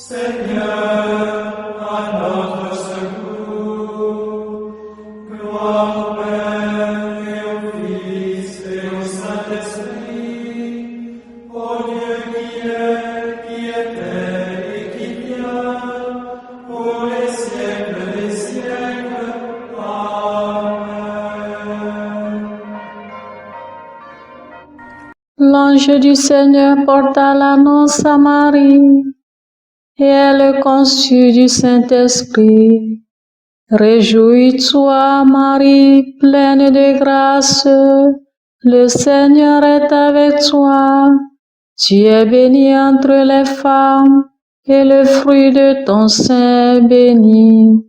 Seigneur, à notre secours. Gloire au Père et au Fils et au Saint-Esprit, au Dieu qui est, qui était et qui vient, pour les siècles des siècles. Amen. L'ange du Seigneur porta l'annonce à Marie, et elle conçut du Saint-Esprit. Réjouis-toi, Marie, pleine de grâce, le Seigneur est avec toi. Tu es bénie entre les femmes, et le fruit de ton sein est béni.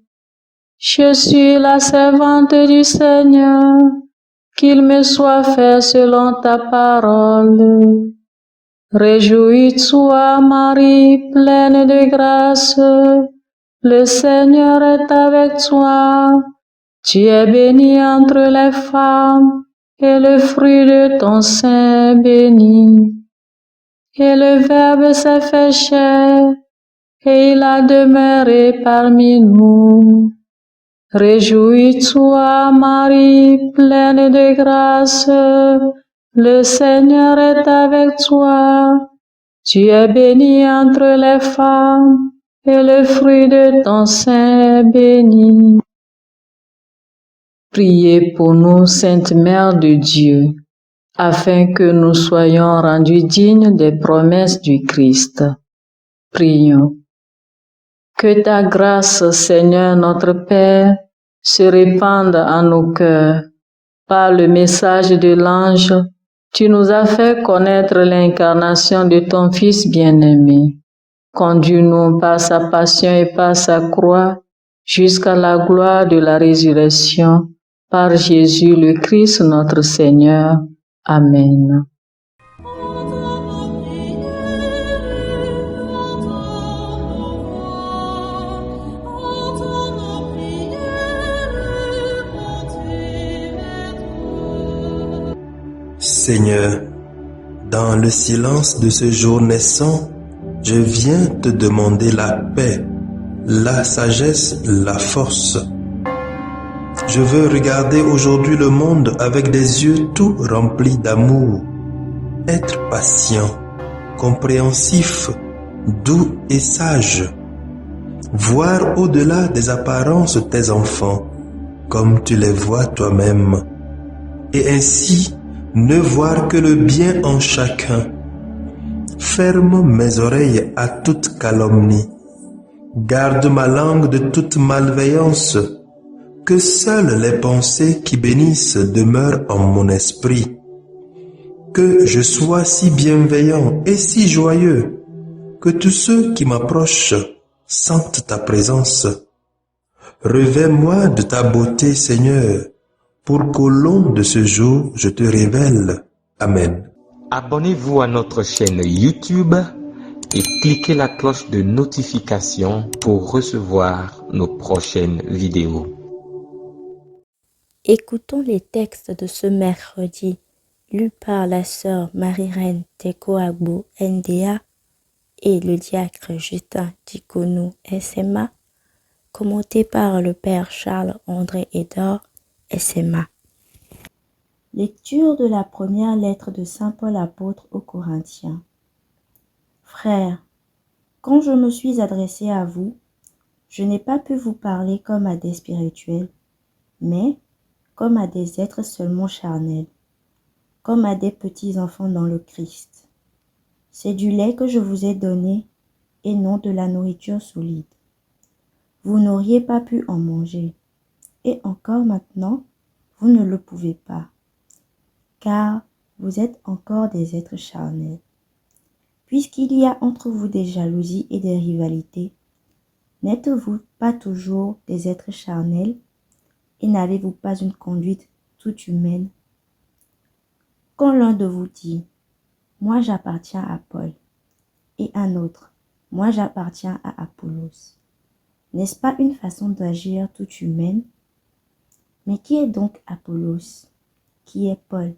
Je suis la servante du Seigneur, qu'il me soit fait selon ta parole. Réjouis-toi, Marie, pleine de grâce, le Seigneur est avec toi. Tu es bénie entre les femmes, et le fruit de ton sein est béni. Et le Verbe s'est fait chair, et il a demeuré parmi nous. Réjouis-toi, Marie, pleine de grâce, le Seigneur est avec toi. Tu es bénie entre les femmes, et le fruit de ton sein est béni. Priez pour nous, Sainte Mère de Dieu, afin que nous soyons rendus dignes des promesses du Christ. Prions. Que ta grâce, Seigneur notre Père, se répande en nos cœurs. Par le message de l'ange, tu nous as fait connaître l'incarnation de ton Fils bien-aimé. Conduis-nous par sa passion et par sa croix jusqu'à la gloire de la résurrection, par Jésus le Christ notre Seigneur. Amen. Seigneur, dans le silence de ce jour naissant, je viens te demander la paix, la sagesse, la force. Je veux regarder aujourd'hui le monde avec des yeux tout remplis d'amour, être patient, compréhensif, doux et sage, voir au-delà des apparences tes enfants, comme tu les vois toi-même, et ainsi ne voir que le bien en chacun. Ferme mes oreilles à toute calomnie. Garde ma langue de toute malveillance. Que seules les pensées qui bénissent demeurent en mon esprit. Que je sois si bienveillant et si joyeux que tous ceux qui m'approchent sentent ta présence. Revêts-moi de ta beauté, Seigneur, pour qu'au long de ce jour, je te révèle. Amen. Abonnez-vous à notre chaîne YouTube et cliquez la cloche de notification pour recevoir nos prochaines vidéos. Écoutons les textes de ce mercredi, lus par la sœur Marie-Reine Tekoagbo NDA et le diacre Justin Dikonou SMA, commentés par le père Charles-André Edor SMA. Lecture de la première lettre de saint Paul apôtre aux Corinthiens. Frères, quand je me suis adressé à vous, je n'ai pas pu vous parler comme à des spirituels, mais comme à des êtres seulement charnels, comme à des petits enfants dans le Christ. C'est du lait que je vous ai donné et non de la nourriture solide. Vous n'auriez pas pu en manger, et encore maintenant, vous ne le pouvez pas, car vous êtes encore des êtres charnels. Puisqu'il y a entre vous des jalousies et des rivalités, n'êtes-vous pas toujours des êtres charnels et n'avez-vous pas une conduite toute humaine? Quand l'un de vous dit « Moi j'appartiens à Paul » et un autre « Moi j'appartiens à Apollos », n'est-ce pas une façon d'agir toute humaine? Mais qui est donc Apollos? Qui est Paul?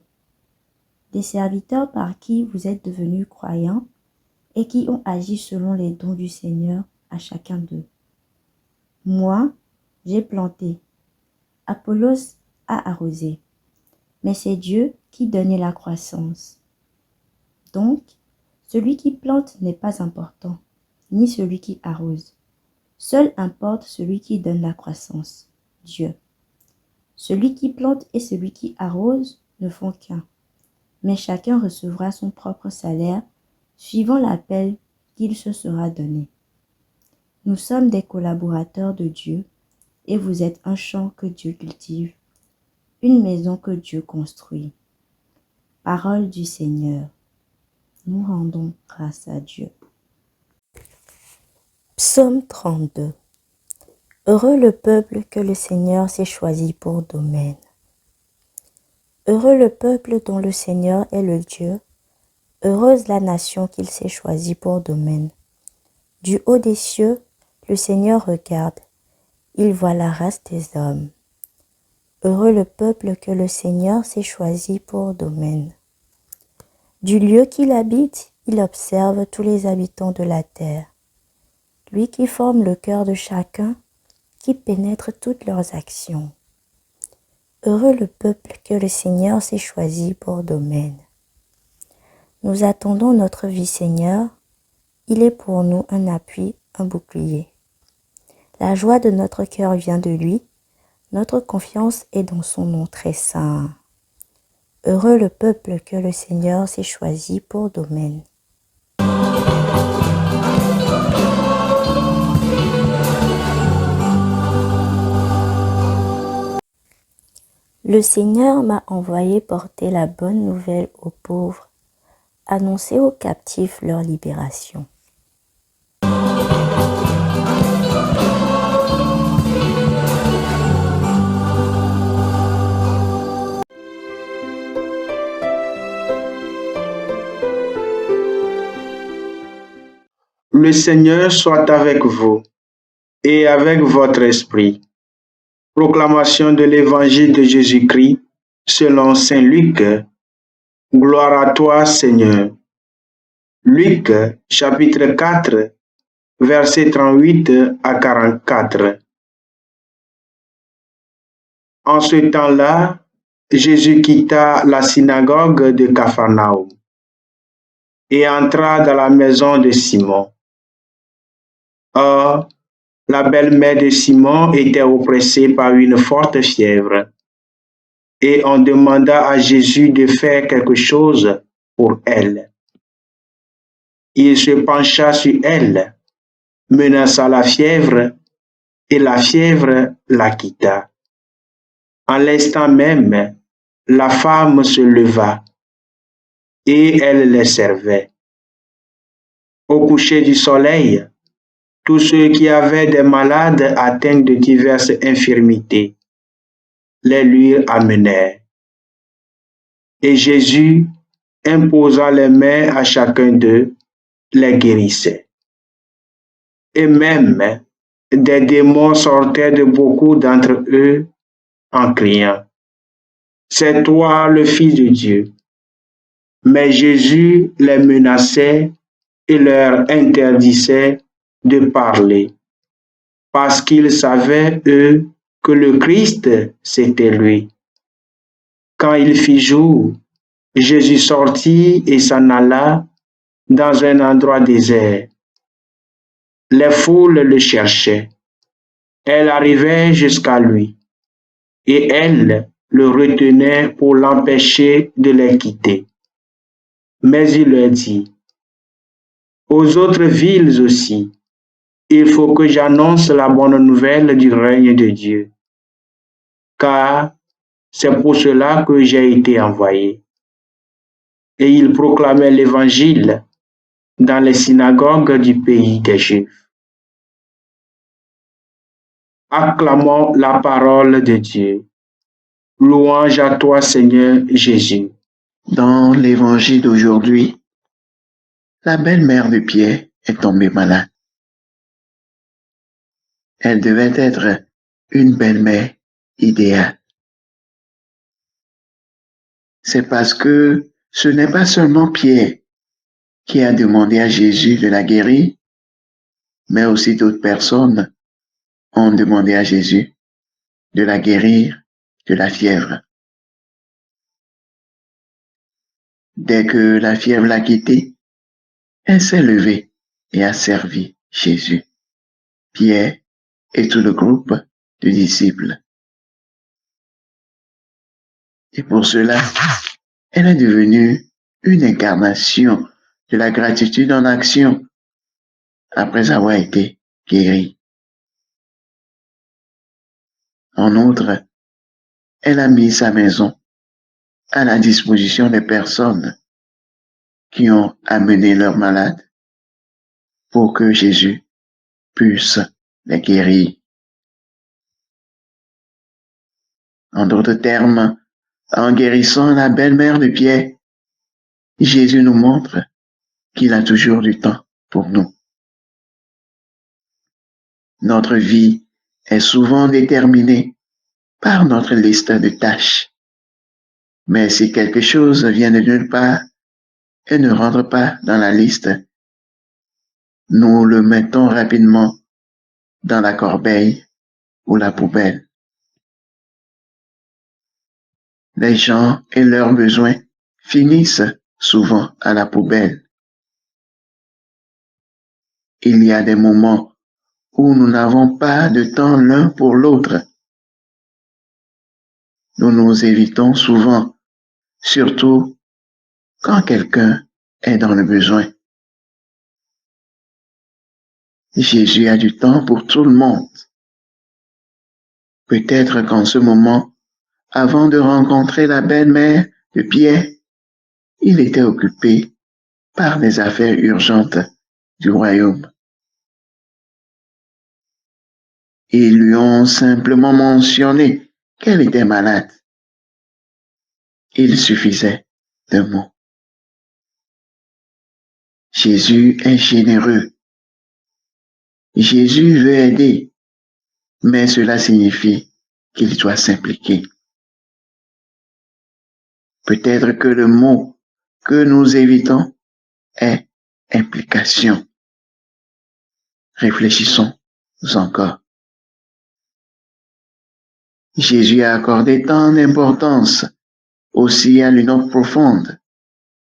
Des serviteurs par qui vous êtes devenus croyants et qui ont agi selon les dons du Seigneur à chacun d'eux. Moi, j'ai planté, Apollos a arrosé, mais c'est Dieu qui donnait la croissance. Donc, celui qui plante n'est pas important, ni celui qui arrose. Seul importe celui qui donne la croissance, Dieu. Celui qui plante et celui qui arrose ne font qu'un, mais chacun recevra son propre salaire suivant l'appel qu'il se sera donné. Nous sommes des collaborateurs de Dieu et vous êtes un champ que Dieu cultive, une maison que Dieu construit. Parole du Seigneur. Nous rendons grâce à Dieu. Psaume 32. Heureux le peuple que le Seigneur s'est choisi pour domaine. Heureux le peuple dont le Seigneur est le Dieu. Heureuse la nation qu'il s'est choisie pour domaine. Du haut des cieux, le Seigneur regarde. Il voit la race des hommes. Heureux le peuple que le Seigneur s'est choisi pour domaine. Du lieu qu'il habite, il observe tous les habitants de la terre. Lui qui forme le cœur de chacun, qui pénètre toutes leurs actions. Heureux le peuple que le Seigneur s'est choisi pour domaine. Nous attendons notre vie, Seigneur. Il est pour nous un appui, un bouclier. La joie de notre cœur vient de lui. Notre confiance est dans son nom très saint. Heureux le peuple que le Seigneur s'est choisi pour domaine. Le Seigneur m'a envoyé porter la bonne nouvelle aux pauvres, annoncer aux captifs leur libération. Le Seigneur soit avec vous et avec votre esprit. Proclamation de l'Évangile de Jésus-Christ selon saint Luc. Gloire à toi, Seigneur. Luc, chapitre 4, versets 38 à 44. En ce temps-là, Jésus quitta la synagogue de Capharnaüm et entra dans la maison de Simon. Or, la belle-mère de Simon était oppressée par une forte fièvre, et on demanda à Jésus de faire quelque chose pour elle. Il se pencha sur elle, menaça la fièvre, et la fièvre la quitta. En l'instant même, la femme se leva, et elle les servait. Au coucher du soleil, tous ceux qui avaient des malades atteints de diverses infirmités les lui amenèrent. Et Jésus, imposant les mains à chacun d'eux, les guérissait. Et même des démons sortaient de beaucoup d'entre eux en criant, « C'est toi le Fils de Dieu. » Mais Jésus les menaçait et leur interdisait de parler, parce qu'ils savaient, eux, que le Christ, c'était lui. Quand il fit jour, Jésus sortit et s'en alla dans un endroit désert. Les foules le cherchaient. Elles arrivaient jusqu'à lui, et elles le retenaient pour l'empêcher de les quitter. Mais il leur dit, « Aux autres villes aussi, il faut que j'annonce la bonne nouvelle du règne de Dieu, car c'est pour cela que j'ai été envoyé. » Et il proclamait l'Évangile dans les synagogues du pays des Juifs. Acclamons la parole de Dieu. Louange à toi, Seigneur Jésus. Dans l'évangile d'aujourd'hui, la belle-mère de Pierre est tombée malade. Elle devait être une belle-mère idéale. C'est parce que ce n'est pas seulement Pierre qui a demandé à Jésus de la guérir, mais aussi d'autres personnes ont demandé à Jésus de la guérir de la fièvre. Dès que la fièvre l'a quittée, elle s'est levée et a servi Jésus, Pierre et tout le groupe de disciples. Et pour cela, elle est devenue une incarnation de la gratitude en action après avoir été guérie. En outre, elle a mis sa maison à la disposition des personnes qui ont amené leurs malades pour que Jésus puisse les guérir. En d'autres termes, en guérissant la belle-mère de Pierre, Jésus nous montre qu'il a toujours du temps pour nous. Notre vie est souvent déterminée par notre liste de tâches. Mais si quelque chose vient de nulle part et ne rentre pas dans la liste, nous le mettons rapidement dans la corbeille ou la poubelle. Les gens et leurs besoins finissent souvent à la poubelle. Il y a des moments où nous n'avons pas de temps l'un pour l'autre. Nous nous évitons souvent, surtout quand quelqu'un est dans le besoin. Jésus a du temps pour tout le monde. Peut-être qu'en ce moment, avant de rencontrer la belle-mère de Pierre, il était occupé par des affaires urgentes du royaume. Ils lui ont simplement mentionné qu'elle était malade. Il suffisait d'un mot. Jésus est généreux. Jésus veut aider, mais cela signifie qu'il doit s'impliquer. Peut-être que le mot que nous évitons est implication. Réfléchissons encore. Jésus a accordé tant d'importance aussi à l'union profonde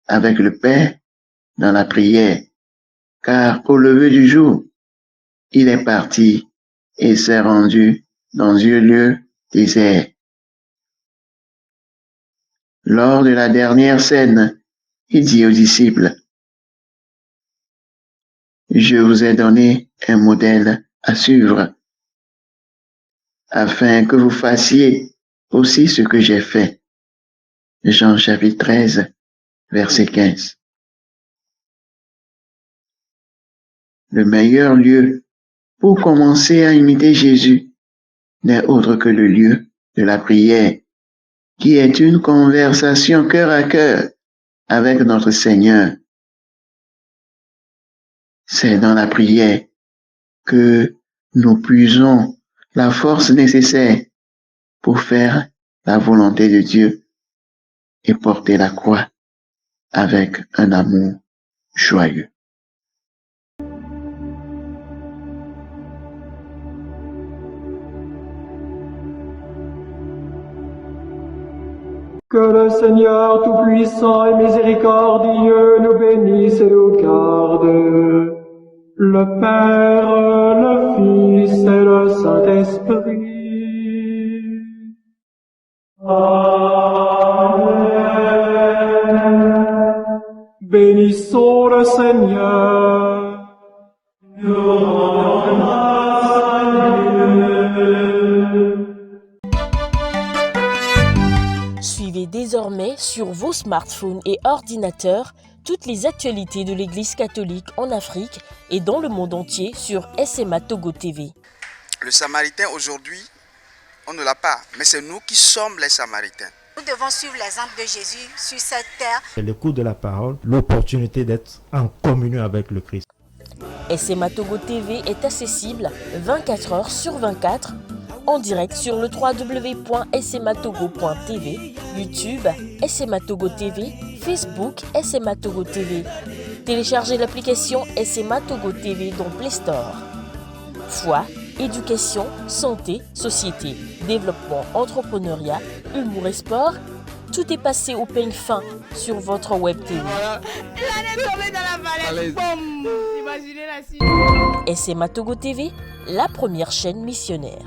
avec le Père dans la prière, car au lever du jour, il est parti et s'est rendu dans un lieu désert. Lors de la dernière scène, il dit aux disciples, « Je vous ai donné un modèle à suivre, afin que vous fassiez aussi ce que j'ai fait. » Jean chapitre 13, verset 15. Le meilleur lieu pour commencer à imiter Jésus n'est autre que le lieu de la prière, qui est une conversation cœur à cœur avec notre Seigneur. C'est dans la prière que nous puisons la force nécessaire pour faire la volonté de Dieu et porter la croix avec un amour joyeux. Que le Seigneur Tout-Puissant et Miséricordieux nous bénisse et nous garde, le Père, le Fils et le Saint-Esprit. Amen. Bénissons le Seigneur. Nous rendons grâce à Dieu. Suivez désormais sur vos smartphones et ordinateurs toutes les actualités de l'Église catholique en Afrique et dans le monde entier sur SMA Togo TV. Le Samaritain aujourd'hui, on ne l'a pas, mais c'est nous qui sommes les Samaritains. Nous devons suivre l'exemple de Jésus sur cette terre. C'est l'écoute de la parole, l'opportunité d'être en communion avec le Christ. SMA Togo TV est accessible 24 heures sur 24 en direct sur le www.smatogo.tv, YouTube SMA Togo TV, Facebook SMA Togo TV. Téléchargez l'application SMA Togo TV dans Play Store. Foi, éducation, santé, société, développement, entrepreneuriat, humour et sport, tout est passé au peigne fin sur votre web TV. Il allait tomber dans la vallée. Boum. Imaginez la suite. SMA Togo TV, la première chaîne missionnaire.